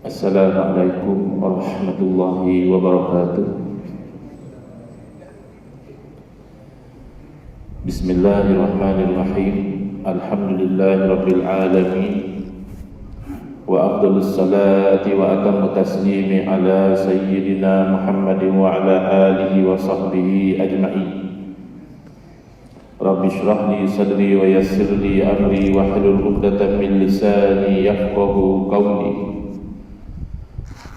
Assalamualaikum warahmatullahi wabarakatuh. Bismillahirrahmanirrahim. Alhamdulillahi rabbil alamin. Wa afdalus salati wa atammu taslimi ala sayyidina Muhammadin wa ala alihi wa sahbihi ajma'in. Rabbi shrah li sadri wa yassir li amri wa hlul 'uqdatam min lisani yafqahu qawli.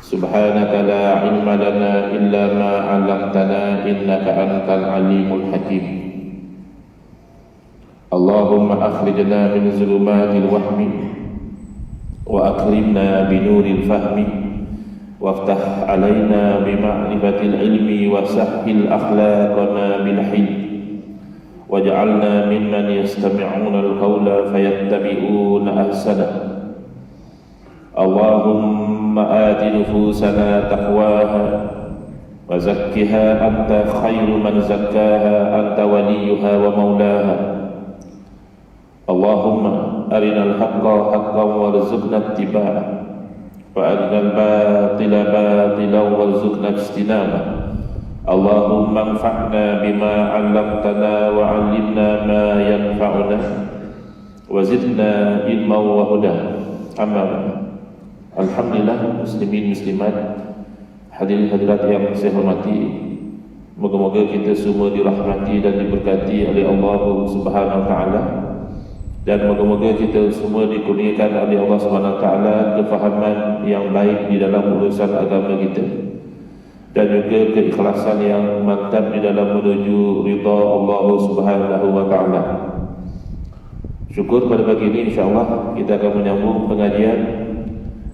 Subhanaka la ilma lana illa ma 'allamtana innaka antal alimul hakim. Allahumma akhrijna min zulumatil wahmi wa akrimna binuril fahmi waftah alaina bima'rifatil ilmi wa sahhil akhlaqana bil hilm waj'alna mimman yastami'una al-qawla fayattabi'una ahsana. Allahumma ati nufusana taqwaha wa zakkiha anta khairu man zakkaha anta waliyuha wa maulaha. Allahumma arinal haqqa haqqan warzuqna ittiba'ah wa arinal batila batilan warzuqna ijtinabah. Allahumma anfa'na bima 'allamtana wa 'allimna ma yanfa'una wa zidna ilman wa huda. Amma ba'du. Alhamdulillah, muslimin muslimat, hadirin hadirat yang saya hormati, moga-moga kita semua dirahmati dan diberkati oleh Allah Subhanahu wa taala, dan moga-moga kita semua dikurniakan oleh Allah Subhanahu wa taala kefahaman yang baik di dalam urusan agama kita, dan juga keikhlasan yang mantap di dalam menuju ridha Allah Subhanahu wa taala. Syukur pada pagi ini insya-Allah kita akan menyambung pengajian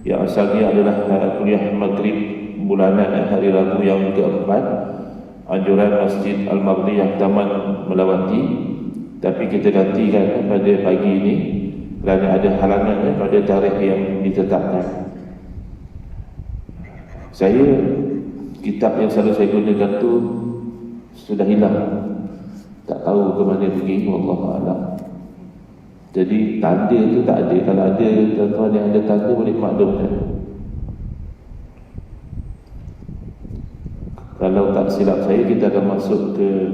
yang asalnya adalah kuliah maghrib bulanan hari Rabu yang keempat, anjuran Masjid Al-Mardiyah Taman Melawati, tapi kita gantikan pada pagi ini kerana ada halangan pada tarikh yang ditetapkan. Kitab yang selalu saya gunakan tu sudah hilang, tak tahu ke mana pergi, wallahu a'lam. Jadi tanda tu tak ada. Kalau ada tuan-tuan yang ada tanda boleh maklumkan. Kalau tak silap saya, kita akan masuk ke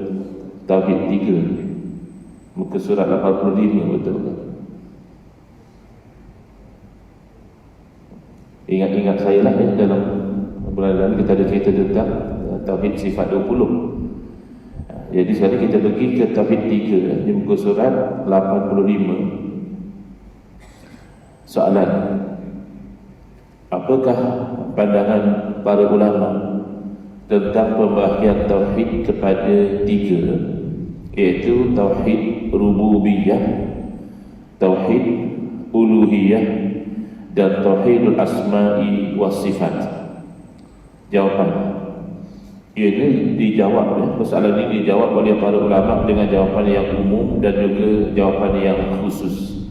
Tauhid 3, muka surat 85, betul tak? Ingat-ingat saya lah ya, dalam bulan lalu kita ada cerita tentang Tauhid sifat 20. Jadi sekarang kita pergi ke Tauhid 3 di muka surat 85. Soalan, apakah pandangan para ulama tentang pembahagian Tauhid kepada 3, iaitu Tauhid Rububiyah, Tauhid Uluhiyah, dan Tauhidul Asma'i was Sifat? Jawapan ini dijawab, persoalan ini dijawab oleh para ulama dengan jawapan yang umum dan juga jawapan yang khusus.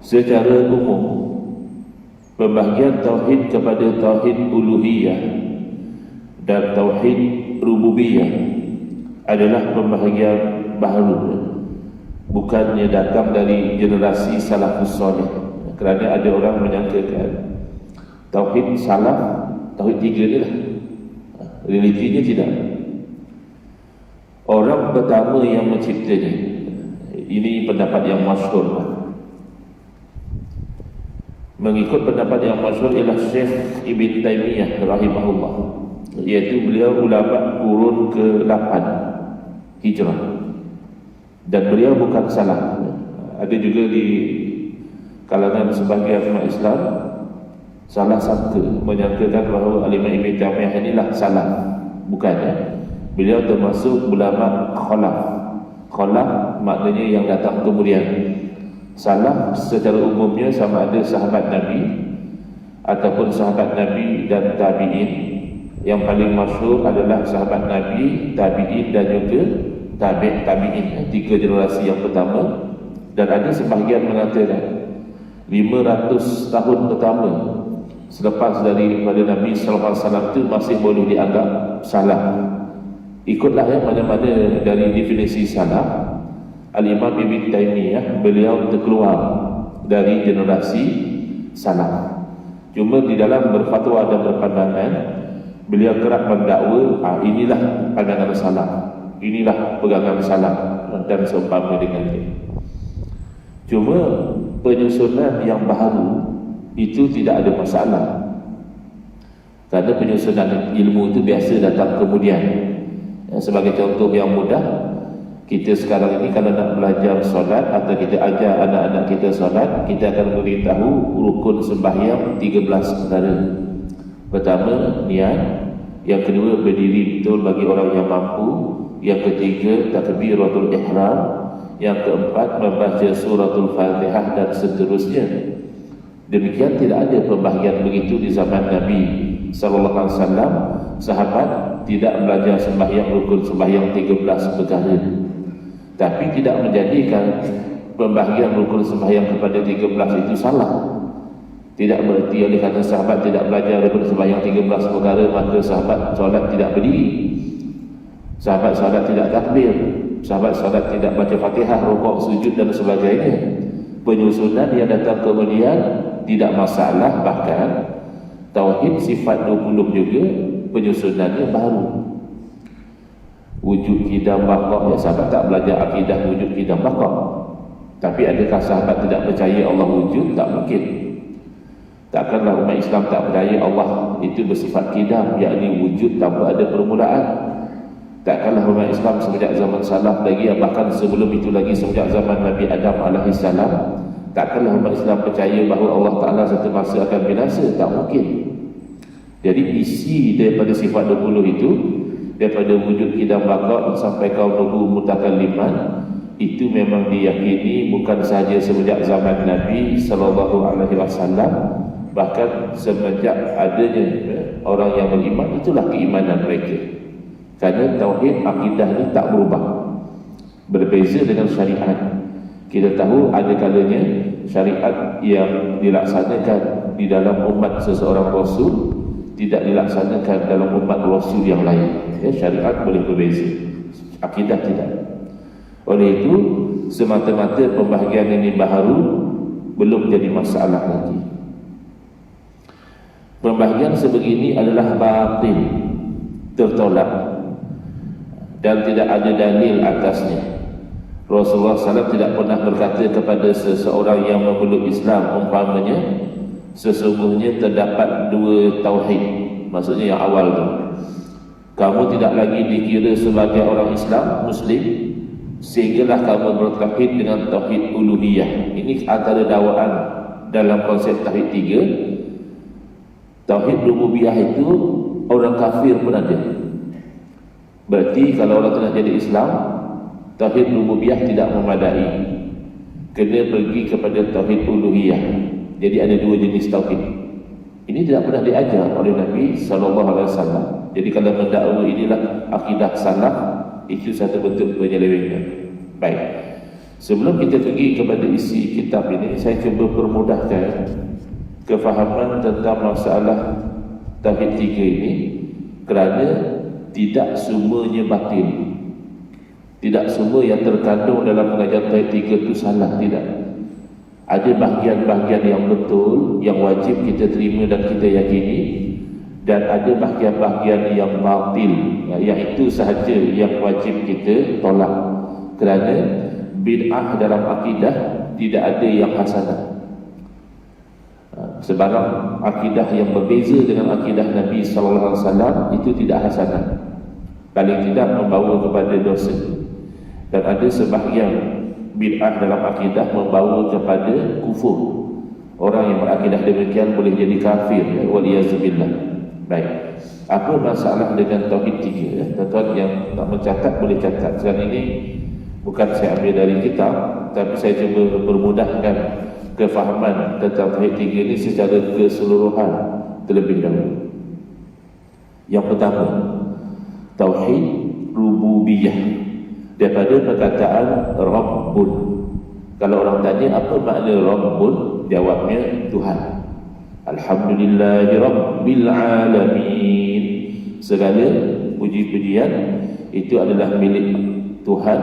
Secara umum, pembahagian Tauhid kepada Tauhid Uluhiyah dan Tauhid Rububiyah adalah pembahagian baru, bukannya datang dari generasi salafus salih. Kerana ada orang menyangkakan Tauhid salaf, Tauhid 3 ni lah, relitinya tidak. Orang pertama yang menciptanya, ini pendapat yang masyhur lah. Mengikut pendapat yang masyhur ialah Syekh Ibn Taymiyah rahimahullah, iaitu beliau ulama kurun ke-8 Hijrah, dan beliau bukan salah. Ada juga di kalangan sebahagian umat Islam salah sangka, menyangkakan bahawa Imam Ibn Taymiyah inilah salah. Bukan ya? Beliau termasuk ulama khalaf. Khalaf maknanya yang datang kemudian. Salaf secara umumnya sama ada sahabat Nabi ataupun sahabat Nabi dan tabi'in. Yang paling masyhur adalah sahabat Nabi, tabi'in dan juga tabi'in, 3 generasi yang pertama. Dan ada sebahagian mengatakan 500 tahun pertama selepas daripada Nabi SAW itu masih boleh dianggap salah. Ikutlah ya mana-mana dari definisi salah. Al-Imam Ibn Taymiyah beliau terkeluar dari generasi salaf. Cuma di dalam berfatwa dan berpandangan, beliau kerap mendakwa, inilah pandangan salaf, inilah pegangan salaf dan seumpama dengannya. Cuma penyusunan yang baru itu tidak ada masalah, kerana penyusunan ilmu itu biasa datang kemudian. Sebagai contoh yang mudah, kita sekarang ini kalau nak belajar solat atau kita ajar anak-anak kita solat, kita akan beritahu rukun sembahyang 13 perkara. Pertama, niat. Yang kedua, berdiri betul bagi orang yang mampu. Yang ketiga, takbiratul ihram. Yang keempat, membaca suratul Fatihah dan seterusnya. Demikian tidak ada pembahagian begitu di zaman Nabi sallallahu alaihi wasallam. Sahabat tidak belajar sembahyang rukun sembahyang 13 perkara, tapi tidak menjadikan pembahagian rukun sembahyang kepada 13 itu salah. Tidak berarti oleh kerana sahabat tidak belajar rukun sembahyang 13 perkara maka sahabat solat tidak berdiri, sahabat solat tidak takbir, sahabat solat tidak baca Fatihah, rukuk, sujud dan sebagainya. Penyusunan yang datang kemudian tidak masalah. Bahkan tauhid sifat 20 juga penyusunannya baru. Wujud qidam baqah, ya sahabat tak belajar akidah wujud qidam baqah. Tapi adakah sahabat tidak percaya Allah wujud? Tak mungkin. Takkanlah umat Islam tak percaya Allah itu bersifat qidam, yakni wujud tanpa ada permulaan. Takkanlah umat Islam semenjak zaman salaf lagi, bahkan sebelum itu lagi semenjak zaman Nabi Adam AS, takkanlah umat Islam percaya bahawa Allah Ta'ala satu masa akan binasa? Tak mungkin. Jadi isi daripada sifat 20 itu, daripada wujud qidam baqah sampai kaunuhu mutakalliman, itu memang diyakini bukan sahaja semenjak zaman Nabi SAW, bahkan semenjak adanya orang yang beriman, itulah keimanan mereka. Kerana tauhid akidah ini tak berubah, berbeza dengan syariat. Kita tahu ada kalanya syariat yang dilaksanakan di dalam umat seseorang Rasul tidak dilaksanakan dalam umat Rasul yang lain. Syariat boleh berbeza, akidah tidak. Oleh itu, semata-mata pembahagian ini baru belum jadi masalah lagi. Pembahagian sebegini adalah batil, tertolak, dan tidak ada dalil atasnya. Rasulullah SAW tidak pernah berkata kepada seseorang yang memeluk Islam, umpamanya, sesungguhnya terdapat 2 tauhid. Maksudnya yang awal tu, kamu tidak lagi dikira sebagai orang Islam, Muslim, sehinggalah kamu bertauhid dengan tauhid uluhiyah. Ini antara dakwaan dalam konsep tauhid 3. Tauhid rububiyah itu orang kafir pun ada. Berarti kalau orang nak jadi Islam, tauhid rububiyah tidak memadai, kena pergi kepada tauhid uluhiyah. Jadi ada 2 jenis tauhid. Ini tidak pernah diajar oleh Nabi SAW. Jadi kalau mendakwa inilah akidah salaf, itu satu bentuk penyelewengan. Baik, sebelum kita pergi kepada isi kitab ini, saya cuba permudahkan kefahaman tentang masalah tauhid 3 ini, kerana tidak semuanya batil. Tidak semua yang terkandung dalam pengajaran tauhid 3 itu salah, tidak. Ada bahagian-bahagian yang betul, yang wajib kita terima dan kita yakini, dan ada bahagian-bahagian yang batil, yang itu sahaja yang wajib kita tolak. Kerana bid'ah dalam akidah tidak ada yang hasanah. Sebarang akidah yang berbeza dengan akidah Nabi SAW itu tidak hasanah, paling tidak membawa kepada dosa. Dan ada sebahagian bid'ah dalam akidah membawa kepada kufur. Orang yang berakidah demikian boleh jadi kafir, waliyazubillah. Baik, apa masalah dengan tauhid 3? Tuan-tuan yang tak mencatat boleh catat. Sekarang ini bukan saya ambil dari kitab, tapi saya cuba mempermudahkan kefahaman tentang tauhid 3 ini secara keseluruhan terlebih dahulu. Yang pertama, tauhid rububiyah, daripada perkataan Rabbun. Kalau orang tanya apa makna Rabbun, jawabnya Tuhan. Alhamdulillahi Rabbil Alamin. Segala puji-pujian itu adalah milik Tuhan,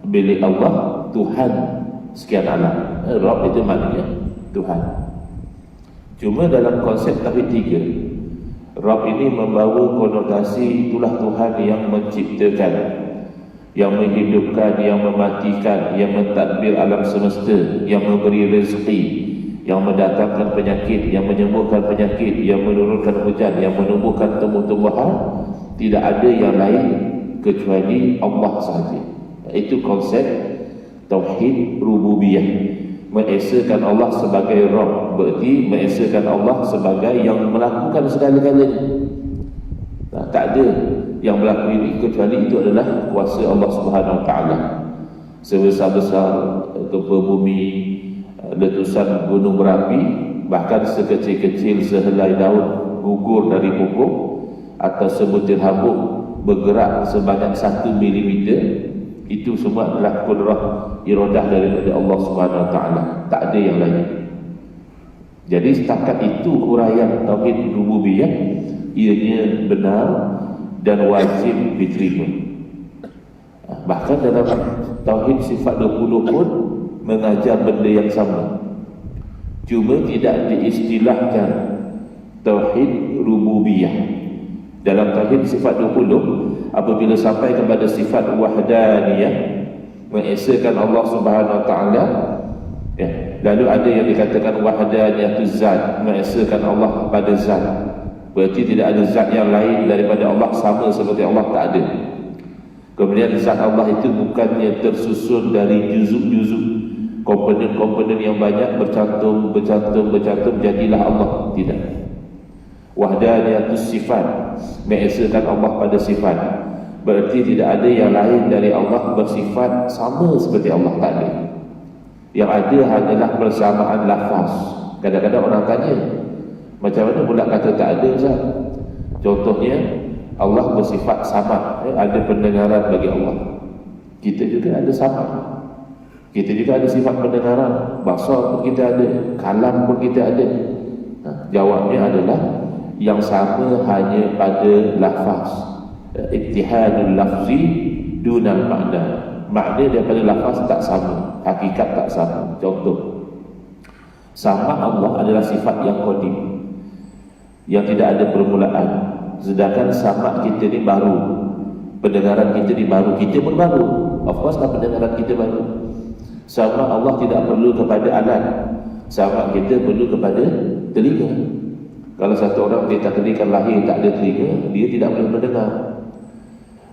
milik Allah, Tuhan sekian alam. Rabb itu maknanya Tuhan. Cuma dalam konsep tauhid 3, Rabb ini membawa konotasi itulah Tuhan yang menciptakan, yang menghidupkan, yang mematikan, yang mentadbir alam semesta, yang memberi rezeki, yang mendatangkan penyakit, yang menyembuhkan penyakit, yang menurunkan hujan, yang menumbuhkan tumbuh-tumbuhan. Tidak ada yang lain kecuali Allah sahaja. Itu konsep tauhid rububiyah. Mengesakan Allah sebagai Rabb, berarti mengesakan Allah sebagai yang melakukan segala-galanya. Tak ada yang berlaku ini kecuali itu adalah kuasa Allah Subhanahu Wa Taala. Sebesar-besar gempa bumi, letusan gunung berapi, bahkan sekecil-kecil sehelai daun gugur dari pokok atau sebutir habuk bergerak sebanyak 1 milimeter, itu semua adalah kudrah iradah daripada Allah Subhanahu Wa Taala. Tak ada yang lain. Jadi setakat itu huraian tauhid rububiyah, ianya benar dan wajib diterima. Bahkan dalam tauhid sifat 20 pun mengajar benda yang sama, cuma tidak diistilahkan tauhid rububiyah. Dalam tauhid sifat 20, apabila sampai kepada sifat wahdaniyah, mengesakan Allah Subhanahu Wa Taala, ya, lalu ada yang dikatakan wahdaniyatuz zat, mengesakan Allah pada zat. Berarti tidak ada zat yang lain daripada Allah sama seperti Allah, tak ada. Kemudian zat Allah itu bukannya tersusun dari juzuk-juzuk, komponen-komponen yang banyak bercantum jadilah Allah. Tidak. Wahdaniyatus sifat, mengesakan Allah pada sifat, berarti tidak ada yang lain dari Allah bersifat sama seperti Allah, tak ada. Yang ada hanyalah persamaan lafaz. Kadang-kadang orang tanya, macam mana pula kata tak ada, Ustaz? Contohnya Allah bersifat samad, ada pendengaran bagi Allah. Kita juga ada samad. Kita juga ada sifat pendengaran, basar pun kita ada, kalam pun kita ada. Jawabnya adalah yang sama hanya pada lafaz. Ittihadul lafzi dunal makna. Makna daripada lafaz tak sama, hakikat tak sama. Contoh, sama Allah adalah sifat yang qadim, yang tidak ada permulaan. Sedangkan sama kita ni baru, pendengaran kita ni baru, kita pun baru. Of course lah pendengaran kita baru. Sama Allah tidak perlu kepada alat, sama kita perlu kepada telinga. Kalau satu orang ditakdirkan lahir tak ada telinga, dia tidak boleh mendengar.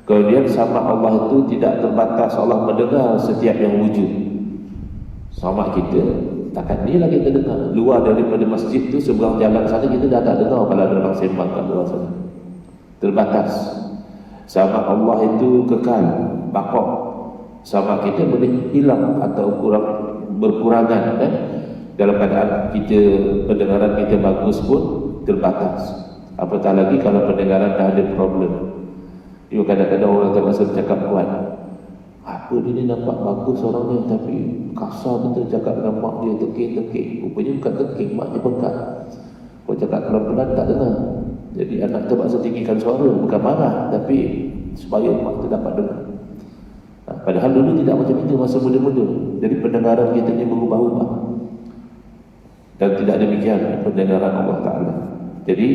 Kemudian sama Allah itu tidak terbatas, Allah mendengar setiap yang wujud. Sama kita, takkan dia lagi kita dengar. Luar daripada masjid tu, seberang jalan sana kita dah tak dengar kalau ada orang sembang kat luar sana. Terbatas. Sama Allah itu kekal, bakok. Sama kita boleh hilang atau berkurangan, kan? Dalam keadaan kita, pendengaran kita bagus pun terbatas. Apatah lagi kalau pendengaran dah ada problem. Kadang-kadang orang terpaksa bercakap kuat. Apa dia ni nampak bagus orangnya, tapi kasar kita cakap dengan mak dia, tekik-tekik. Rupanya bukan tekik, maknya bengkak. Kau cakap pelan-pelan tak dengar. Jadi anak terpaksa tinggikan suara, bukan marah, tapi supaya mak tu dapat dengar. Padahal dulu tidak macam itu masa muda-muda. Jadi pendengaran kita ni berubah-ubah. Dan tidak demikian pendengaran Allah Ta'ala. Jadi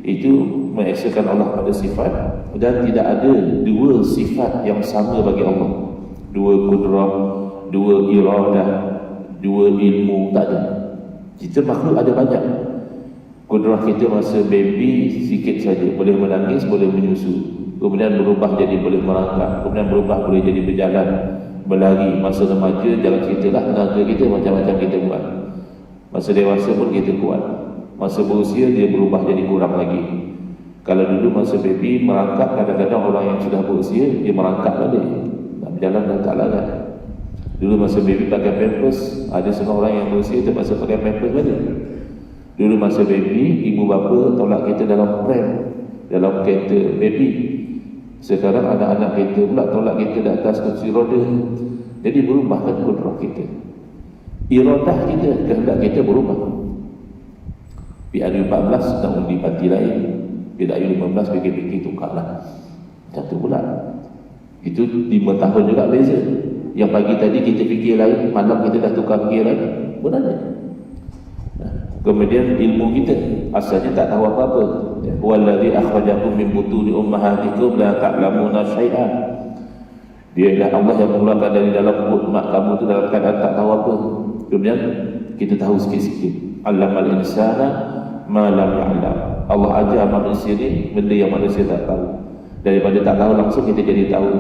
itu mengesakan Allah pada sifat, dan tidak ada dua sifat yang sama bagi Allah. Dua kudrah, dua iradah, dua ilmu, tak ada. Kita makhluk ada banyak. Kudrah kita masa baby sikit saja, boleh menangis, boleh menyusu. Kemudian berubah jadi boleh merangkak, kemudian berubah boleh jadi berjalan, berlari. Masa remaja jangan ceritalah, tenaga kita macam-macam kita buat. Masa dewasa pun kita kuat. Masa berusia dia berubah jadi kurang lagi. Kalau dulu masa baby merangkak, kadang-kadang orang yang sudah berusia dia merangkak balik, nak berjalan dan tak larat. Dulu masa baby pakai pampers, ada setengah orang yang berusia terpaksa pakai pampers balik. Dulu masa baby, ibu bapa tolak kita dalam pram, dalam kereta baby. Sekarang anak-anak kita pula tolak kita di atas kursi roda. Jadi berubah kan kudrah kita, iradah kita, kehendak kita berubah. PRU 14 nak undi parti lain, PRU 15 fikir-fikir tukarlah. Satu pula. Itu 5 tahun juga beza. Yang pagi tadi kita fikir lain, malam kita dah tukar fikir lain. Pun ada. Kemudian ilmu kita asalnya tak tahu apa-apa. Wallazi akhrajakum min butuni ummahatikum la ta'lamuna syai'an. Dia ialah Allah yang mengeluarkan dari dalam perut mak kamu tu dalam keadaan tak tahu apa. Kemudian kita tahu sikit-sikit. Allamal insana ma lam ya'lam. Allah ajar manusia ni benda yang manusia tak tahu. Daripada tak tahu langsung kita jadi tahu.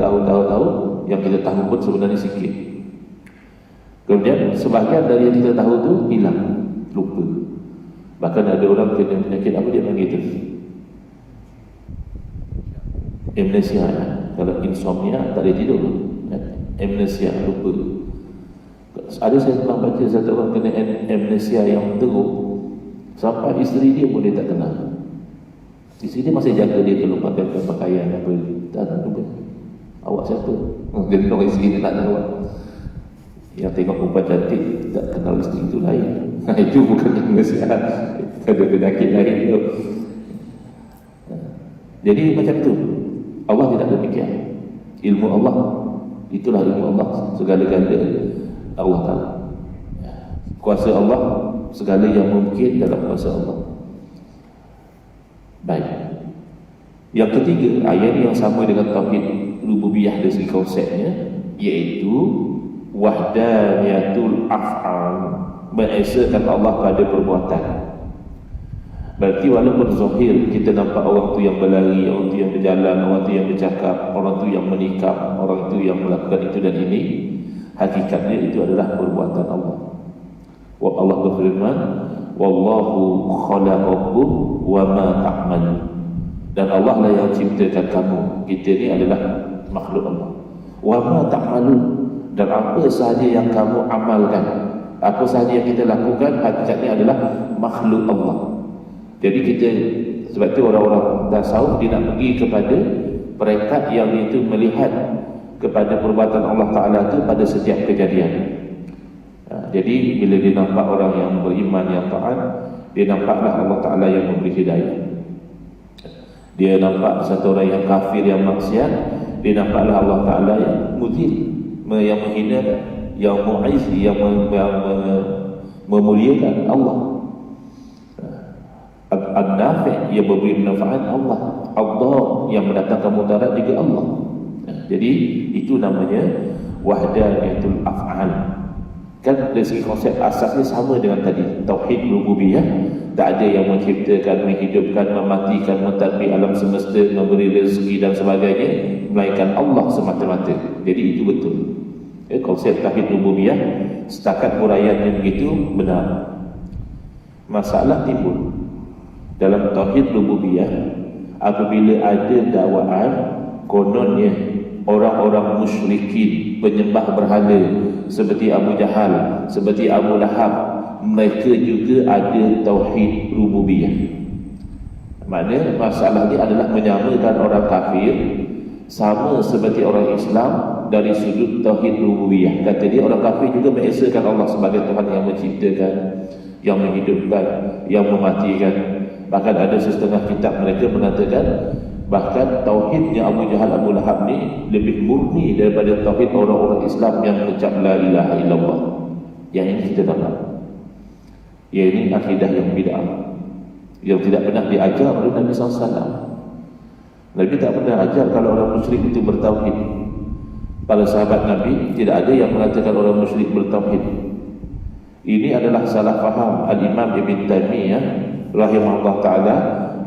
Yang kita tahu pun sebenarnya sikit. Kemudian sebahagian dari yang kita tahu tu hilang, lupa. Bahkan ada orang kena penyakit apa dia panggil tu? Amnesia. Kalau insomnia tak boleh tidur. Amnesia, lupa. Ada saya pernah baca satu orang kena amnesia yang teruk sampai isteri dia pun dia tak kenal. Isteri dia masih jaga dia kalau pakai pakaian apa. Tak lupa. Awak siapa? Dia tahu isteri dia tak tahu. Yang tengok perempuan cantik tak kenal isteri itu lain. Itu bukan amnesia. Ada penyakit lain tu. Jadi macam tu. Allah tidak demikian. Ilmu Allah, itulah ilmu Allah, segala-gala Allah Ta'ala. Kuasa Allah, segala yang mungkin dalam kuasa Allah. Baik. Yang ketiga, ayat yang sama dengan tauhid rububiyah dari segi konsepnya, iaitu wahdaniyatul af'al, mengesakan Allah pada perbuatan. Berarti walaupun zahir kita nampak orang tu yang berlari, orang tu yang berjalan, orang tu yang bercakap, orang tu yang menikam, orang tu yang melakukan itu dan ini, hakikatnya itu adalah perbuatan Allah. Allah berfirman, wallahu khalaqakum wa ma ta'malun. Dan Allah lah yang ciptakan kamu. Kita ni adalah makhluk Allah. Wa ma ta'malun, dan apa sahaja yang kamu amalkan, apa sahaja yang kita lakukan, hakikatnya adalah makhluk Allah. Jadi kita, sebab itu orang-orang tasawuf dia nak pergi kepada peringkat yang itu melihat kepada perbuatan Allah Ta'ala itu pada setiap kejadian. Jadi bila dia nampak orang yang beriman, yang taat, dia nampaklah Allah Ta'ala yang memberi hidayah. Dia nampak satu orang yang kafir, yang maksiat, dia nampaklah Allah Ta'ala yang muzil, yang menghina, yang mu'izz, yang memuliakan Allah. An-Nafi' yang memberi manfaat Allah, Allah yang mendatangkan mudarat juga Allah. Jadi itu namanya wahdaniyatul af'al. Kan dari segi konsep asasnya sama dengan tadi, tauhid rububiyah. Tak ada yang menciptakan, menghidupkan, mematikan, mentadbir alam semesta, memberi rezeki dan sebagainya, melainkan Allah semata-mata. Jadi itu betul. Konsep tauhid rububiyah setakat huraiannya begitu benar. Masalah timbul dalam tauhid rububiyah apabila ada dakwaan kononnya orang-orang musyrikin, penyembah berhala seperti Abu Jahal, seperti Abu Lahab, mereka juga ada tauhid rububiyah. Maknanya masalah ini adalah menyamakan orang kafir sama seperti orang Islam dari sudut tauhid rububiyah. Kata dia orang kafir juga mengesahkan Allah sebagai Tuhan yang menciptakan, yang menghidupkan, yang mematikan. Bahkan ada setengah kitab mereka mengatakan bahkan tauhidnya Abu Jahal, Abu Lahab ni lebih murni daripada tauhid orang-orang Islam yang mengucap la ilaha illallah. Yang ini kita tak tahu. Yang ini akidah yang bid'ah, yang tidak pernah diajar oleh Nabi SAW. Nabi tak pernah ajar kalau orang musyrik itu bertauhid. Para sahabat Nabi tidak ada yang mengatakan orang musyrik bertauhid. Ini adalah salah faham Al-Imam Ibn Taymiyah rahimahullah ta'ala,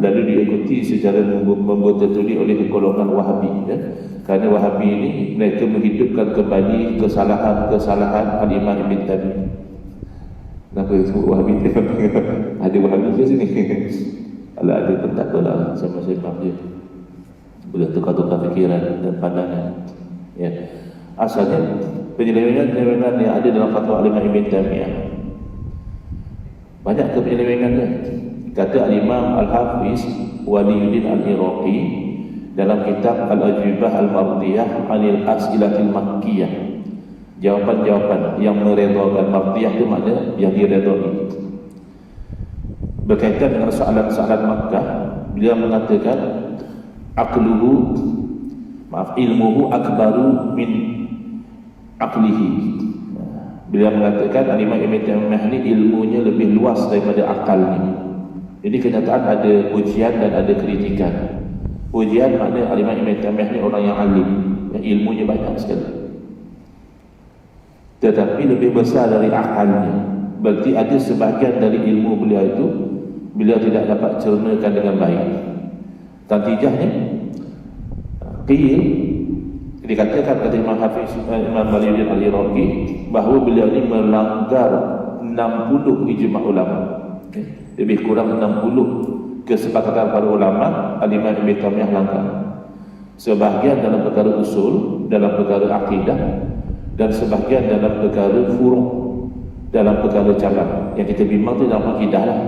lalu diikuti secara membuat-tuli oleh golongan Wahabi, ya? Kerana Wahabi ini mereka menghidupkan kembali kesalahan Al-Imam Ibn Taymiyah. Kenapa sebut Wahabi? Ada Wahabi ke sini? Kalau ada pun tak apalah, sama-sama dia boleh tukar-tukar fikiran dan pandangan, ya. Asalnya penyelewengan yang ada dalam fatwa Al-Imam Ibn Taymiyah banyak penyelewengannya. Kata Al-Imam Al-Hafiz Waliyuddin Al-Iraqi dalam kitab Al-Ajwibah Al-Mardiyah Anil As'ilatil Makkiyah, jawapan-jawapan yang meredakan. Mardiyah itu makna yang diredai, berkaitan dengan soalan-soalan Makkah. Beliau mengatakan ilmuhu akbaru min aqlihi. Beliau mengatakan Al-Imam Ibn Taimiyah ni ilmunya lebih luas daripada akalnya. Jadi kenyataan ada pujian dan ada kritikan. Pujian makna Al-Imam Ibn Taimiyah ni orang yang alim, yang ilmunya banyak sekali, tetapi lebih besar dari akalnya. Berarti ada sebahagian dari ilmu beliau itu beliau tidak dapat cernakan dengan baik. Tantijahnya qil, dikatakan kata Imam Hafiz Imam Waliyuddin Al-Iraqi bahawa beliau ini melanggar 60 ijma' ulama. Lebih kurang 60 kesepakatan para ulama Al-Imam Ibn Taimiyah langgar. Sebahagian dalam perkara usul, dalam perkara akidah, dan sebahagian dalam perkara furu', dalam perkara cabang. Yang kita bimbang tu dalam akidah lah.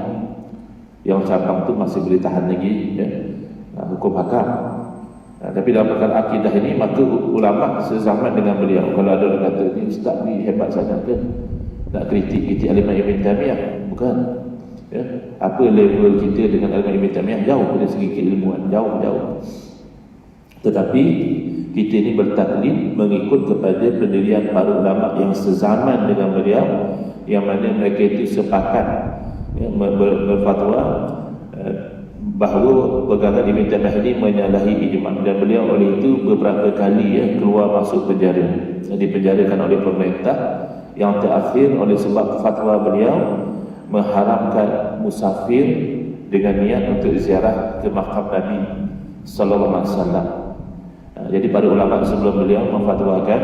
Yang cabang tu masih boleh tahan lagi, ya, hukum hakam. Tapi dalam perkara akidah ini, maka ulama sezaman dengan beliau. Kalau ada orang kata ni ustaz ni hebat sangat ke, nak kritik Al-Imam Ibn Taimiyah, bukan, ya. Apa level kita dengan Al-Imam Ibn Taimiyah? Jauh dari segi keilmuan, jauh. Tetapi kita ini bertaklid mengikut kepada pendirian para ulama yang sezaman dengan beliau, yang mana mereka itu sepakat, ya, berfatwa bahawa perkataan Ibn Taimiyah ini menyalahi ijma', dan beliau oleh itu beberapa kali, ya, keluar masuk penjara, dipenjarakan oleh pemerintah, yang terakhir oleh sebab fatwa beliau mengharamkan musafir dengan niat untuk ziarah ke makam Nabi sallallahu alaihi wasallam. Jadi para ulama sebelum beliau memfatwakan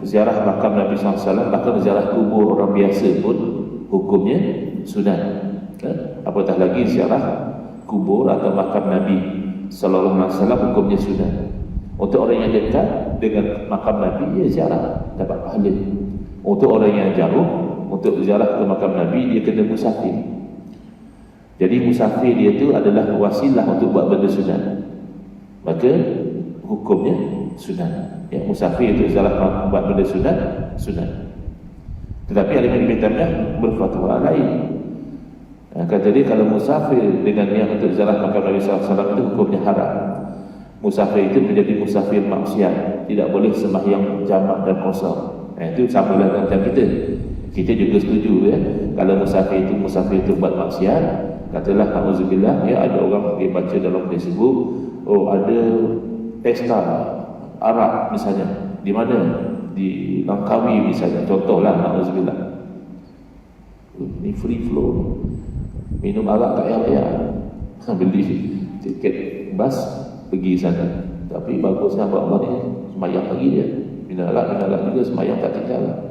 ziarah makam Nabi SAW, bahkan ziarah kubur orang biasa pun hukumnya sunat. Apatah lagi ziarah kubur atau makam Nabi SAW hukumnya sunat. Untuk orang yang dekat dengan makam Nabi, dia ziarah, dapat pahala. Untuk orang yang jauh, untuk ziarah ke makam Nabi, dia kena musafir. Jadi musafir dia itu adalah wasilah untuk buat benda sunat, maka hukumnya sunat. Ya, musafir itu ziarah buat benda sunat. Tetapi Al-Imam Ibn Taimiyah berfatwa lain. Kata dia kalau musafir dengan niat untuk ziarah makam Nabi SAW itu hukumnya haram. Musafir itu menjadi musafir maksiat, tidak boleh sembahyang jamak dan qasar. Itu sama lah macam kita. Kita juga setuju, ya, kalau musafir itu buat maksiat, katalah auzubillah, ya, ada orang dia baca dalam Facebook, oh ada pesta arak misalnya, di mana? Di Langkawi misalnya, contohlah, auzubillah. Ini free flow, minum arak tak payah bayar, beli tiket bas pergi sana. Tapi bagusnya abang ni semayang lagi dia, minalak juga semayang tak tinggal.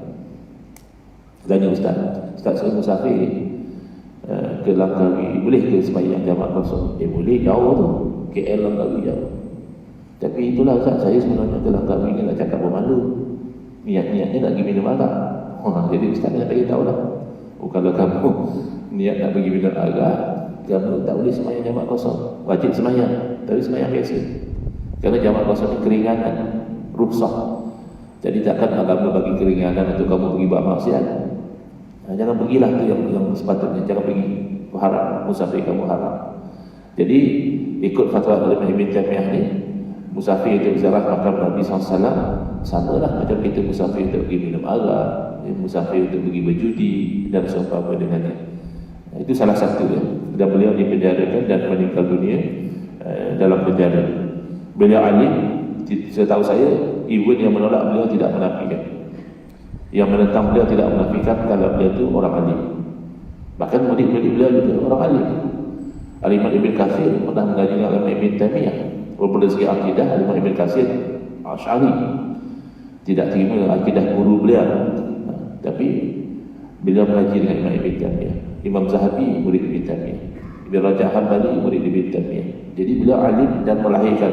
Tanya ustaz saya musafir ke Langkawi, boleh ke semayang jamak kosong? Boleh, jauh tu, KL Langkawi jauh. Tapi itulah ustaz, saya sebenarnya ke Langkawi ni nak cakap bermalu, niat-niatnya nak pergi minum arak. Jadi ustaz nak bagi tahu lah, kalau kamu niat nak pergi minum arak, kamu tak boleh semayang jamak kosong. Wajib semayang, tapi semayang biasa. Kerana jamak kosong ni keringanan, rukhsah. Jadi takkan agama bagi keringanan untuk kamu pergi buat maksiat. Jangan pergilah, tu yang sepatutnya. Jangan pergi, haram, musafir kamu haram. Jadi ikut fatwa Al-Imam Ibn Taimiyah ni, musafir itu ziarah makam Nabi SAW sama lah macam kita musafir untuk pergi minum arak, musafir untuk pergi berjudi dan seumpama dengannya. Itu salah satu, ya. Dan beliau dipenjarakan dan meninggal dunia dalam penjara. Beliau alim, setahu saya, even yang menolak beliau tidak menafikan. Yang menentang beliau tidak menafikan kalau beliau itu orang alim. Bahkan murid-murid beliau juga orang alim. Al-Imam Ibn Katsir pernah mengaji dengan Al-Imam Ibn Taimiyah. Walaupun dari segi akidah, Al-Imam Ibn Katsir Asy'ari, tidak terima akidah guru beliau, tapi beliau mengaji dengan Imam Ibn Taimiyah. Imam Zahabi murid Ibn Taimiyah, Ibn Rajab Hanbali murid Ibn Taimiyah. Jadi beliau alim dan melahirkan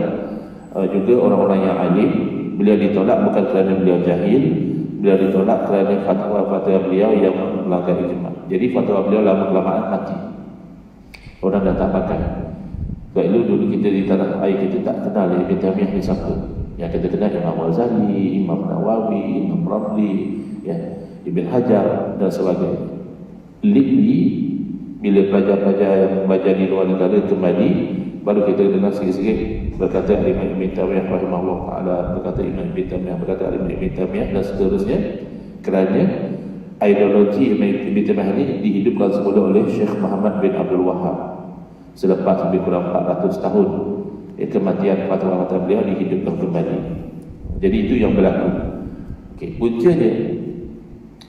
juga orang-orang yang alim. Beliau ditolak bukan kerana beliau jahil, beliau ditolak kerana fatwa-fatwa beliau yang melanggar ijma'. Jadi fatwa beliau lama-kelamaan mati, orang dah tak pakai. Sebab dulu kita di tanah air kita tak kenal Ibn Taimiyah ni siapa. Yang kita kenal Imam Ghazali, Imam Nawawi, Imam Ramli, ya, Ibn Hajar dan sebagainya. Lately, bila pelajar-pelajar yang belajar di luar negara kembali, baru kita dengar sikit-sikit berkata Imam Ibn Taimiyah rahimahullah ta'ala, berkata Imam Ibn Taimiyah, berkata Imam Ibn Taimiyah dan seterusnya. Kerana ideologi Ibtidah ini dihidupkan semula oleh Syekh Muhammad bin Abdul Wahab selepas lebih kurang 400 tahun kematian fatwa-fatwa beliau dihidupkan kembali. Jadi itu yang berlaku. Puncanya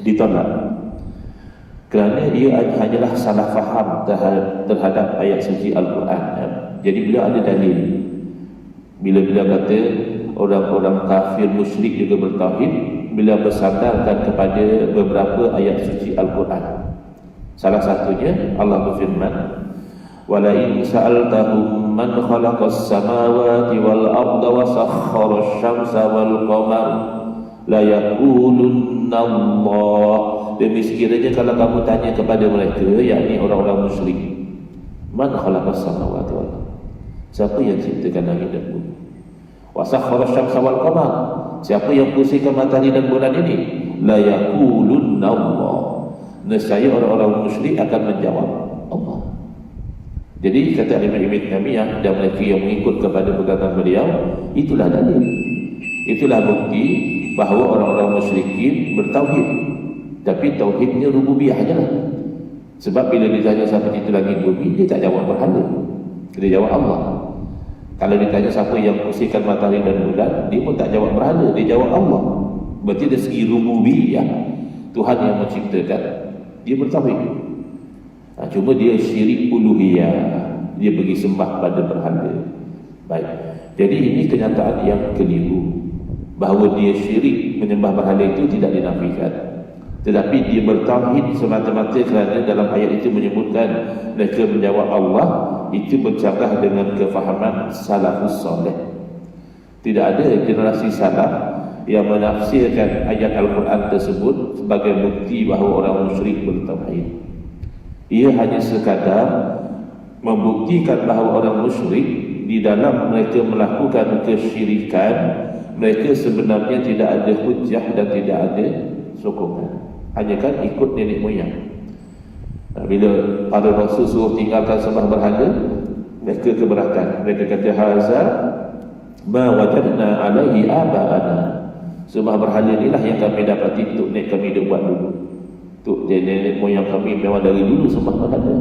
ditolak kerana ia hanyalah salah faham terhadap ayat suci Al-Quran. Jadi beliau ada dalil bila beliau kata orang-orang kafir musyrik juga bertauhid, beliau bersandarkan kepada beberapa ayat suci Al-Quran. Salah satunya Allah berfirman, وَلَئِنْ سَأَلْتَهُمْ مَنْ خَلَقَ السَّمَاوَاتِ وَالْأَرْضَ وَسَخَّرَ الشَّمْسَ وَالْقَمَرَ لَيَقُولُنَّ اللَّهُ. Demi sekiranya kalau kamu tanya kepada mereka, yakni orang-orang musyrik, man khalaqas samawati wal ardh, siapa yang ciptakan langit dan bumi? Wa sakhkhara asy-syamsa wal qamar, siapa yang pusingkan matahari dan bulan ini? La yaqulunna Allah, nescaya orang-orang musyrik akan menjawab Allah. Jadi kata Imam Ibn Taimiyah dan mereka yang mengikut kepada pegangan beliau, itulah dalil, itulah bukti bahawa orang-orang musyrikin bertauhid, tapi tauhidnya rububiyah ajalah. Sebab bila ditanya siapa itu langit bumi, dia tak jawab berhala, dia jawab Allah. Kalau ditanya siapa yang pusingkan matahari dan bulan, dia pun tak jawab berhala, dia jawab Allah. Berarti dari segi rububiyah, Tuhan yang menciptakan, dia bertauhid. Cuma dia syirik uluhiyah, dia pergi sembah pada berhala. Baik, jadi ini kenyataan yang keliru, bahawa dia syirik menyembah berhala itu tidak dinafikan, tetapi dia bertauhid semata-mata kerana dalam ayat itu menyebutkan mereka menjawab Allah. Itu bercanggah dengan kefahaman salafus soleh. Tidak ada generasi salaf yang menafsirkan ayat Al-Quran tersebut sebagai bukti bahawa orang musyrik bertauhid. Ia hanya sekadar membuktikan bahawa orang musyrik di dalam mereka melakukan kesyirikan, mereka sebenarnya tidak ada hujjah dan tidak ada sokongan, hanya kan ikut nenek moyang. Bila para rasul suruh tinggalkan sembah berhala, mereka keberatan. Mereka kata haza ma wajadna alaihi aba'ana, sembah berhala inilah yang kami dapati tok nek kami dah buat dulu, tok nenek moyang kami memang dari dulu sembah berhala.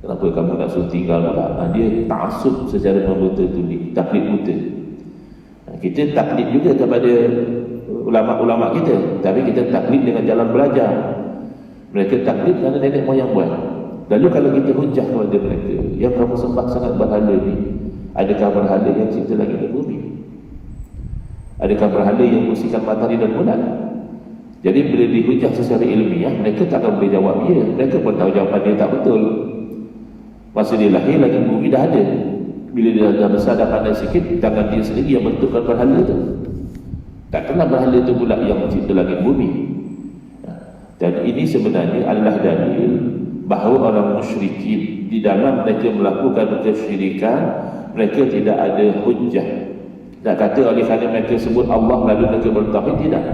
Kenapa kamu nak suruh tinggal pula? Dia ta'assub secara membetul-betul, taklid buta. Kita taklid juga kepada ulama-ulama kita, tapi kita taklid dengan jalan belajar. Mereka taklid kerana nenek moyang buat. Lalu kalau kita hujah kepada mereka, yang kamu sembah sangat berhala ni, adakah berhala yang cipta langit dan bumi? Adakah berhala yang pusingkan matahari dan bulan? Jadi bila dihujah secara ilmiah, mereka tak akan boleh jawab ya. Mereka pun tahu jawapan dia tak betul. Masa dia lahir, langit bumi dah ada. Bila dia dah besar, dah pandai sikit, tangan dia sendiri yang bentukkan berhala tu. Takkanlah berhala tu pula yang mencipta langit bumi. Dan ini sebenarnya adalah dalil bahawa orang musyrikin di dalam mereka melakukan kesyirikan, mereka tidak ada hujjah. Tak kata oleh kerana mereka sebut Allah lalu mereka bertauhid, tidak.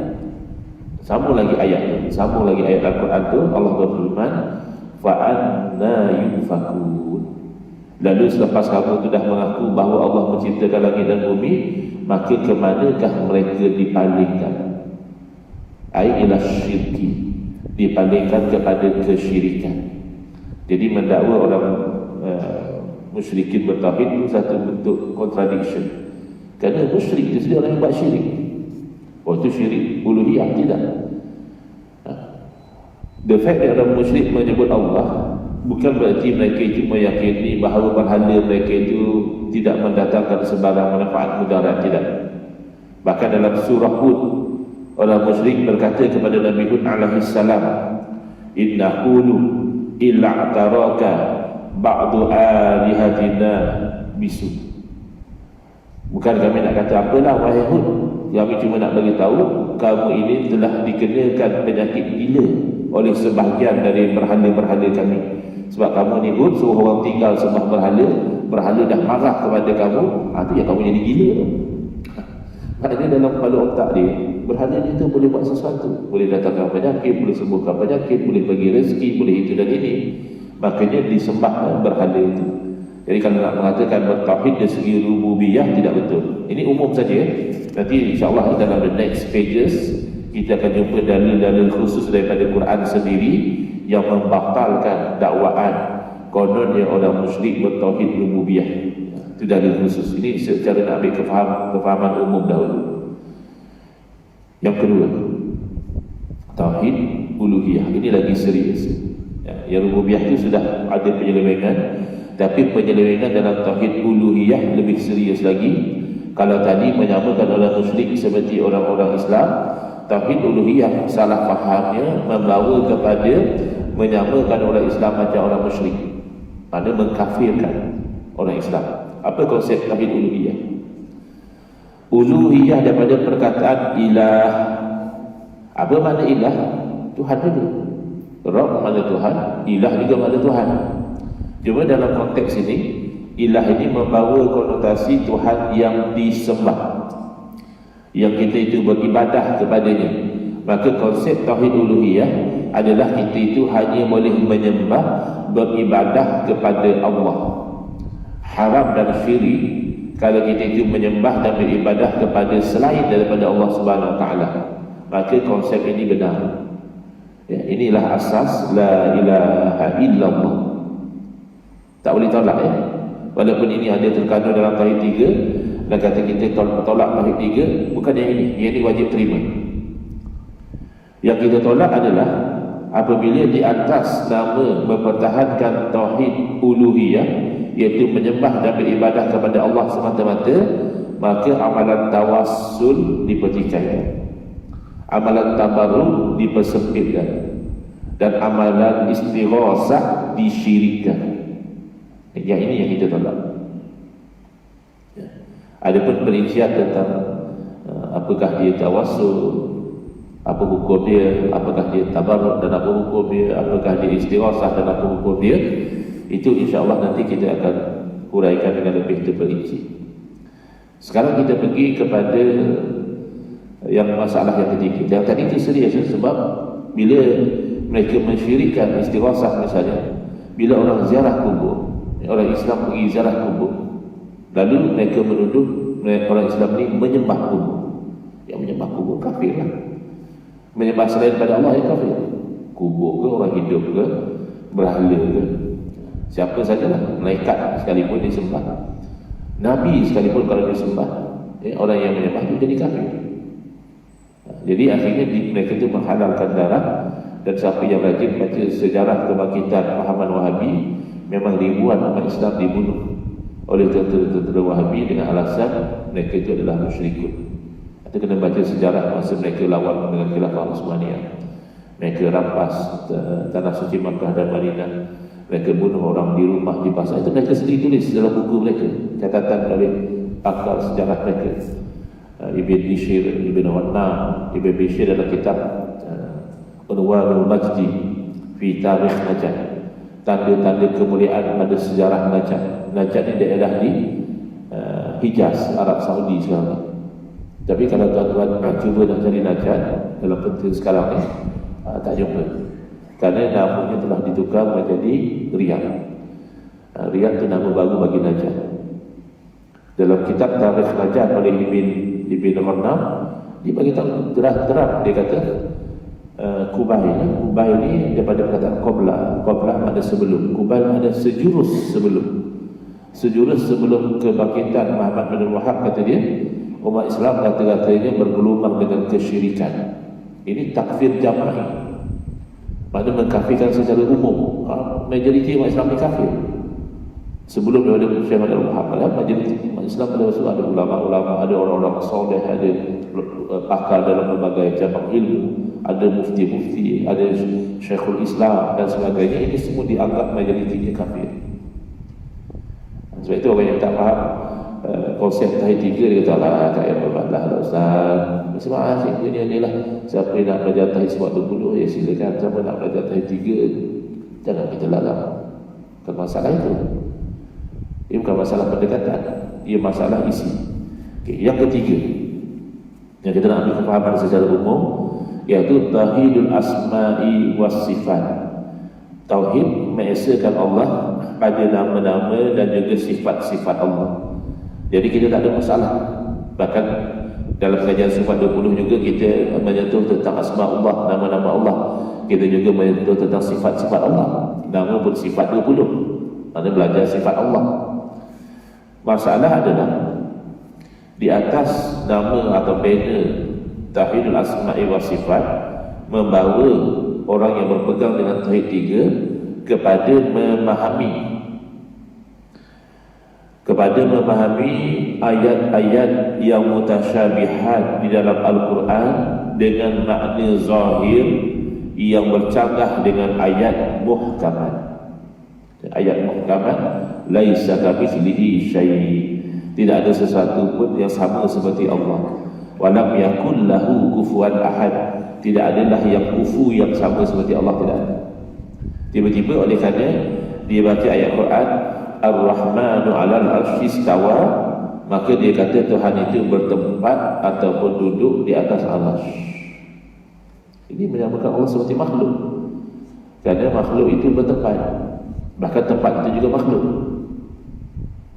Sambung lagi ayat Al-Quran tu, Allah berfirman, fa'anna yufakun. Lalu selepas kamu sudah mengaku bahawa Allah menciptakan langit dan bumi, maka kemanakah mereka dipalingkan? Ai ila syirki, dipalingkan kepada kesyirikan. Jadi mendakwa orang musyrikin bertauhid itu satu bentuk contradiction. Kerana musyrik itu sendiri orang yang buat syirik. Oh, itu syirik uluhiyah, tidak. The fact that orang musyrik menyebut Allah bukan berarti mereka itu meyakini bahawa berhala mereka itu tidak mendatangkan sebarang manfaat mudarat, tidak. Bahkan dalam surah Hud, orang musyrik berkata kepada Nabi Hud alaihi salam, inna qulu illa ataraka ba'du alihatina bisu. Bukan kami nak kata apalah wahai Hud, kami cuma nak bagi tahu kamu ini telah dikenakan penyakit gila oleh sebahagian dari berhala-berhala kami. Sebab kamu ni Hud suruh orang tinggal sembah berhala, berhala dah marah kepada kamu, itu yang kamu jadi gila tu. Maknanya dalam kepala otak dia, berhala dia tu boleh buat sesuatu, boleh datangkan penyakit, boleh sembuhkan penyakit, boleh bagi rezeki, boleh itu dan ini. Makanya disembah berhala itu. Jadi kalau nak mengatakan bertauhid dari segi rububiyah, tidak betul. Ini umum saja. Nanti insyaAllah dalam the next pages kita akan jumpa dalil-dalil khusus daripada Quran sendiri yang membatalkan dakwaan konon yang orang musyrik bertauhid rububiyah. Itu dalil khusus. Ini secara nak ambil kefahaman umum dahulu. Yang kedua, tauhid uluhiyah. Ini lagi serius. Yang rububiyah itu sudah ada penyelewengan, tapi penyelewengan dalam tauhid uluhiyah lebih serius lagi. Kalau tadi menyamakan orang musyrik seperti orang-orang Islam, tauhid uluhiyah salah fahamnya membawa kepada menyamakan orang Islam macam orang musyrik, maknanya mengkafirkan orang Islam. Apa konsep tauhid uluhiyah? Uluhiyah daripada perkataan ilah. Apa makna ilah? Tuhan dulu. Rabb makna Tuhan, ilah juga makna Tuhan. Cuma dalam konteks ini, ilah ini membawa konotasi Tuhan yang disembah, yang kita itu beribadah kepadanya. Maka konsep tauhid uluhiyah adalah kita itu hanya boleh menyembah, beribadah kepada Allah. Haram dan syirik kalau kita itu menyembah dan beribadah kepada selain daripada Allah Subhanahu Wa Taala. Maka konsep ini benar. Ya, inilah asas la ilaha illallah. Tak boleh tolak ya. Walaupun ini ada terkandung dalam tauhid 3, dan kata kita tolak tauhid 3, bukan yang ini. Yang ini wajib terima. Yang kita tolak adalah apabila di atas nama mempertahankan tauhid uluhiyah, iaitu menyembah dan beribadah kepada Allah semata-mata, maka amalan tawassul dipertikaikan, amalan tabarruk dipersempitkan, dan amalan istighasah disyirikkan. Yang ini yang kita tolak. Adapun perincian tentang apakah dia tawassul, apa hukum dia, apakah dia tabarruk dan apa hukum dia, apakah dia istighasah dan apa hukum dia, itu insya-Allah nanti kita akan huraikan dengan lebih terperinci. Sekarang kita pergi kepada yang masalah yang ketiga. Yang tadi itu serius, sebab bila mereka mensyirikkan istighasah misalnya, bila orang ziarah kubur, orang Islam pergi ziarah kubur, lalu mereka menuduh orang Islam ini menyembah kubur. Yang menyembah kubur kafir lah. Menyembah selain pada Allah yang kafir. Kubur ke, orang hidup ke, berhala ke, siapa sajalah, malaikat sekalipun disembah, Nabi sekalipun kalau disembah, orang yang menyembah itu jadi kafir. Jadi akhirnya mereka itu menghalalkan darah. Dan siapa yang rajin baca sejarah kebangkitan pahaman Wahabi, memang ribuan umat Islam dibunuh oleh tentera Wahabi dengan alasan mereka itu adalah musyrikun. Kita kena baca sejarah masa mereka lawan dengan khilafah Utsmaniyah. Mereka rampas tanah suci Makkah dan Madinah. Mereka bunuh orang di rumah, di pasar. Itu mereka sendiri tulis dalam buku mereka, catatan dari pakar sejarah mereka. Ibn Bishir, Ibn Wannam, Ibn Bishir dalam kitab Unwarul Majdi fi Tarikh Najd, tanda-tanda kemuliaan pada sejarah Najd. Najd ini daerah di Hijaz, Arab Saudi sekarang. Tapi kalau tuan-tuan cuba nak cari Najd dalam peta sekarang ni, tak jumpa. Kerana namanya telah ditukar menjadi Riyadh. Riyadh itu nama baru bagi Najd. Dalam kitab Tarikh Najd oleh Ibn Wannam, dia bagi tahu terang-terang, dia kata Kubail ni daripada perkataan Qoblah. Qoblah makna sebelum, Kubail makna sejurus sebelum kebangkitan Muhammad bin Wahab. Kata dia, umat Islam kata-katanya bergelumang dengan kesyirikan. Ini takfir jama'i, makna mengkafirkan secara umum. Majoriti umat Islam ni kafir. Sebelum daripada Syekh Muhammad bin Wahab, majoriti umat Islam pada masa ada ulama-ulama, ada orang-orang soleh, ada pakar dalam berbagai cabang ilmu, ada mufti-mufti, ada Syekhul Islam dan sebagainya. Ini semua dianggap majoritinya kafir. Sebab itu orang yang tak faham konsep tauhid 3, dia kata lah, tak payah berbatlah lah Ustaz, sebab asyik ni lah. Siapa yang nak belajar tauhid sebab 20, ya silakan. Siapa nak belajar tauhid 3, jangan kita larang. Bukan masalah itu. Ini bukan masalah pendekatan, ia masalah isi. Okay. Yang ketiga yang kita nak ambil kefahaman secara umum, iaitu tauhidul asma'i was sifat. Tauhid mengesakan Allah pada nama-nama dan juga sifat-sifat Allah. Jadi kita tak ada masalah. Bahkan Dalam kajian sifat 20 juga kita menyentuh tentang asma Allah, nama-nama Allah. Kita juga menyentuh tentang sifat-sifat Allah. Nama pun sifat 20. Mana belajar sifat Allah. Masalah adalah di atas nama atau banner Tauhidul Asma'i wa Sifat membawa orang yang berpegang dengan Tauhid 3 kepada memahami ayat-ayat yang mutasyabihat di dalam Al-Quran dengan makna zahir yang bercanggah dengan ayat muhkamat. Ayat muhkamat, laisa kamitslihi syai', tidak ada sesuatu pun yang sama seperti Allah. Walam yakul lahu kufuwan ahad, tidak adalah yang kufu yang sama seperti Allah, tidak ada. Tiba-tiba oleh kerana dia baca ayat Quran Ar-Rahmanu 'alal 'arsy istawa, maka dia kata Tuhan itu bertempat ataupun duduk di atas arsy. Ini menyamakan Allah seperti makhluk. Kerana makhluk itu bertempat, bahkan tempat itu juga makhluk.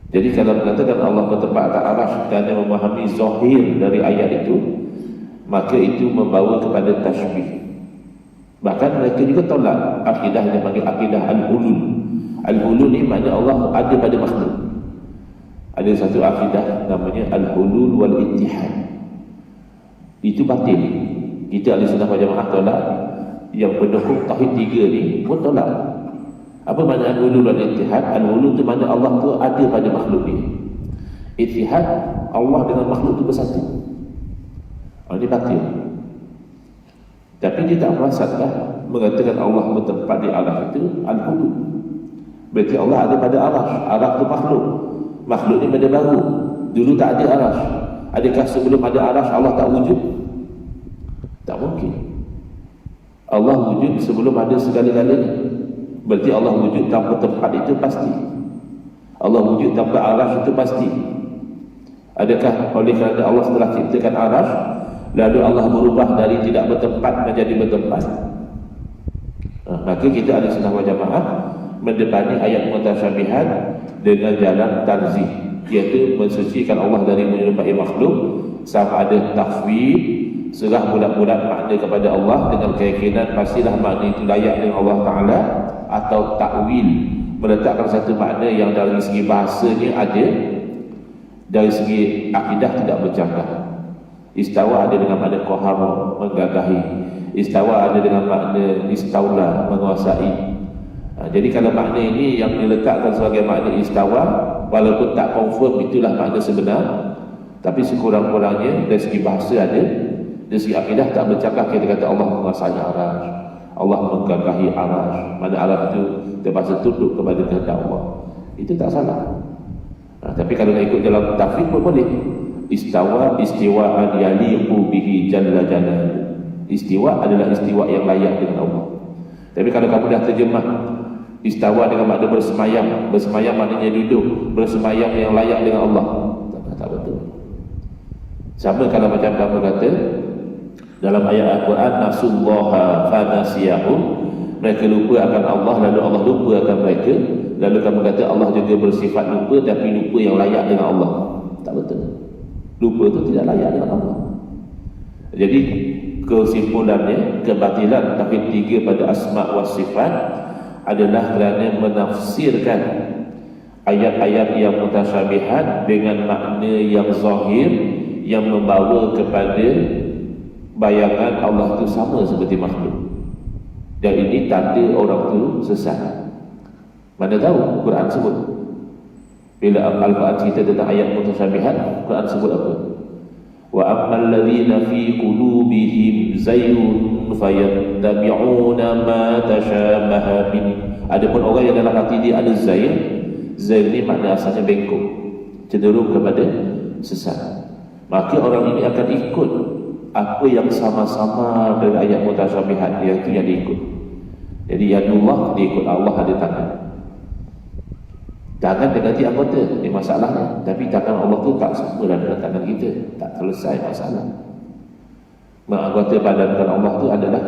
Jadi kalau mengatakan Allah bertempat atas arsy kerana memahami zahir dari ayat itu, maka itu membawa kepada tashbih. Bahkan mereka juga tolak akidah yang dipanggil akidah al-hulul. Al-hulul ni makna Allah ada pada makhluk. Ada satu akidah namanya al-hulul wal-ittihad. Itu batil. Kita ahli sunnah wal jamaah tolak. Yang pendukung tauhid 3 ni pun tolak. Apa makna al-hulul wal-ittihad? Al-hulul tu makna Allah tu ada pada makhluk ni. Ittihad, Allah dengan makhluk tu bersatu. Ini batil. Tapi dia tak merasakan mengatakan Allah bertempat di arsy itu al-hulul. Berarti Allah ada pada arsy. Arsy itu makhluk. Makhluk ni benda baru. Dulu tak ada arsy. Adakah sebelum ada arsy Allah tak wujud? Tak mungkin. Allah wujud sebelum ada segala-galanya. Berarti Allah wujud tanpa tempat itu pasti. Allah wujud tanpa arsy itu pasti. Adakah oleh kerana Allah setelah ciptakan arsy lalu Allah berubah dari tidak bertempat menjadi bertempat? Maka kita ahli sunnah wal jamaah mendepani ayat mutasyabihat dengan jalan tanzih, iaitu mensucikan Allah dari menyerupai makhluk, sama ada tafwid, serah bulat-bulat makna kepada Allah dengan keyakinan pastilah makna itu layak dengan Allah Ta'ala, atau takwil, meletakkan satu makna yang dari segi bahasanya ada, dari segi akidah tidak bercanggah. Istawa ada dengan makna qahar, menggagahi. Istawa ada dengan makna istaula, menguasai. Jadi kalau makna ini yang diletakkan sebagai makna istawa, walaupun tak confirm itulah makna sebenar, tapi sekurang-kurangnya dari segi bahasa ada, dari segi akidah tak bercanggah. Kita kata Allah menguasai arsy, Allah menggagahi arsy, mana arsy itu terpaksa tunduk kepada kehendak Allah. Itu tak salah. Tapi kalau nak ikut dalam tafsir pun boleh. Istawa istiwa'an yaliqu bihi jalla jalal. Istiwa adalah istiwa yang layak dengan Allah. Tapi kalau kamu dah terjemah istawa dengan makna bersemayam, bersemayam maknanya duduk, bersemayam yang layak dengan Allah, tak betul. Sama kalau macam kamu kata dalam ayat Al-Quran, nasullaha fanasiyahum, mereka lupa akan Allah lalu Allah lupa akan mereka. Lalu kamu kata Allah juga bersifat lupa, tapi lupa yang layak dengan Allah. Tak betul. Lupa itu tidak layak dengan Allah. Jadi kesimpulannya, kebatilan tauhid 3 pada asma wa sifat adalah kerana menafsirkan ayat-ayat yang mutasyabihat dengan makna yang zahir yang membawa kepada bayangan Allah itu sama seperti makhluk. Dan ini tanda orang itu sesat. Mana tahu Quran sebut, bila Al-Quran cerita tentang ayat mutasyabihat, Quran sebut apa? Wa ammal ladzina fi qulubihim zaygun fayattabi'una ma tashabaha min. Adapun orang yang dalam hati dia ada zayg, zayg ni makna asalnya bengkok, cenderung kepada sesat. Maka orang ini akan ikut apa yang sama-sama dari ayat mutasyabihat, iaitu yang diikut. Jadi yadullah, diikut Allah ada tangan. Tangan dia ganti anggota, ini masalahnya. Tapi tangan Allah tu tak sama dengan tangan kita, tak selesai masalah. Menganggota badan Allah tu adalah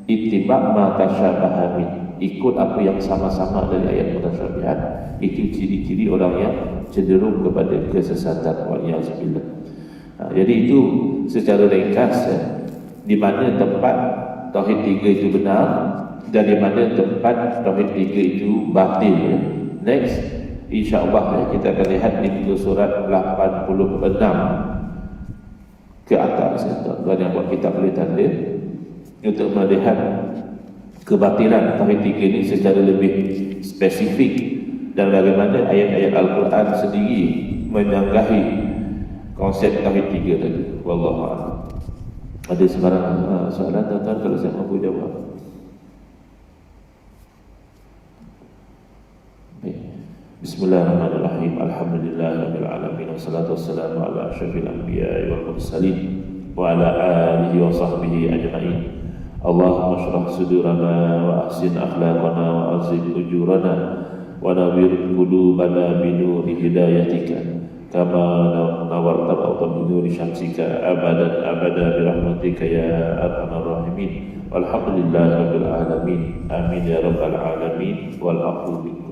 ittiba' ma tasyabaha min, ikut apa yang sama-sama dari ayat mutasyabihat. Itu ciri-ciri orang yang cenderung kepada kesesatan. Wa'iyyazubillah. Jadi itu secara ringkas di mana tempat tauhid tiga itu benar dan di mana tempat tauhid tiga itu batil. Next, insya-Allah kita akan lihat di muka surat 86 ke atas. Tuan yang buat kitab boleh tanda untuk melihat kebatilan tauhid tiga ini secara lebih spesifik dan bagaimana ayat-ayat Al-Quran sendiri menanggahi konsep tauhid tiga tadi. Wallahu a'lam. Ada sebarang soalan tuan-tuan kalau saya mampu jawab? Bismillahirrahmanirrahim. Alhamdulillahirabbil alamin wassalatu wassalamu ala asyrafil anbiya'i wal mursalin wa ala alihi wa sahbihi ajma'in. Allahumma shrah sudurana wa ahsin akhlaqana wa azim ujurana wa nawwir qulubana bi nuri hidayatika kama nawarta al-ardha bi nuri syamsika abadan abada bi rahmatika ya arhamar rahimin. Walhamdulillahirabbil alamin. Amin ya rabbal alamin. Wal a'udzu